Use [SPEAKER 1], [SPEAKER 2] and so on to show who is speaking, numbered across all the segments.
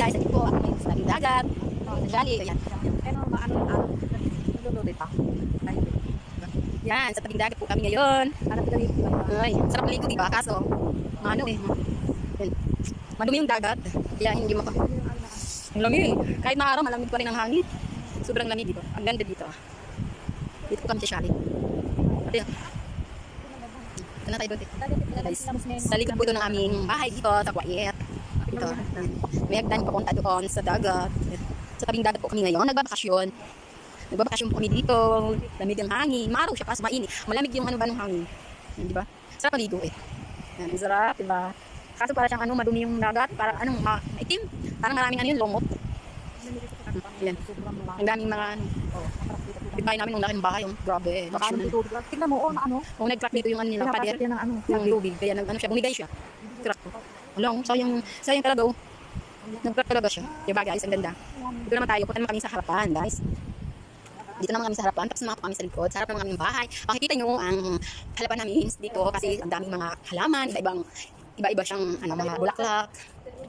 [SPEAKER 1] guys, ito po ako may sa tabing dagat. Jolly, ayan.
[SPEAKER 2] Pero maano naluluto pa.
[SPEAKER 1] Yan, sa tabing dagat po kami ngayon.
[SPEAKER 2] Parang pinalik ko ba?
[SPEAKER 1] Ay, sarap maligo, diba? Kaso, ano eh. Yan. Madumi yung dagat. Kaya hindi maka... Ang lamig. Kahit na araw, malamig pa rin ang hangin. Sobrang lamig, diba? Ang ganda dito. Dito po kami sa Shali. Ate, ito na tayo doon. Guys, sa likod po ito ng aming bahay dito, sa Quiet. Ito. May hagdan papunta doon sa dagat. Sa tabing dagat po kami ngayon. Nagbabakasyon. Nagbabakasyon po kami dito. Lamig ang hangin. Maraw siya, kaso mainit. Malamig yung ano ba ng hangin. Yan, diba? Sarap maligo eh. Yan, sarap, diba? Kaso para siyang ano, madumi yung dagat. Parang anong maitim. Parang maraming ano yun, lumot. Yan. Ang daming mga ano. Kapit-bahay namin nung laking bahay. Grabe. Bakasyon na.
[SPEAKER 2] Tingnan mo, ano?
[SPEAKER 1] Kung nag-crack dito yung ano nila, pader.
[SPEAKER 2] Yan ng ano.
[SPEAKER 1] Yung lubig. Kaya nag, ano siya, bumigay siya. Crack ko. Alam, sayang talaga oh. Nag-crack talaga siya. Diba guys, ang ganda. Dito naman tayo, punta naman kami sa harapan guys. Dito naman kami sa harapan, tapos naman kami sa likod. Sa harap naman kami ng bahay. Makikita nyo ang halapan namin dito kasi ang daming mga halaman, iba-iba siyang ano, mga bulaklak.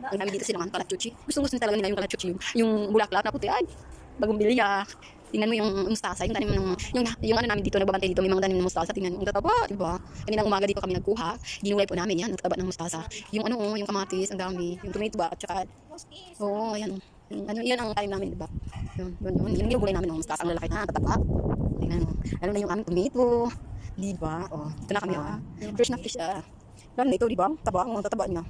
[SPEAKER 1] Ang dami dito silang kalachuchi. Gusto talaga nila yung kalachuchi, yung bulaklak na puti. Ay, bagong biliyak. Tingnan mo yung mustasa, yung tanim ng yung ano namin dito, nagbabantay dito, may mga tanim ng mustasa. Tingnan mo, ang tataba, diba? Kaninang umaga dito kami nagkuha, ginulay po namin yan, nagtaba ng mustasa. Yung ano, yung kamatis, ang dami, yung tomato ba, at saka, oo, ayan. Ano, yan ang tanim namin, diba? Yung ginulay namin ng mustasa, ang lalaki na, tataba. Tingnan mo, ano na yung aming tomato, diba? Oh, ito na kami, oh. Fresh na fresh, lalo na ito, diba? Taba, ang tataba niya.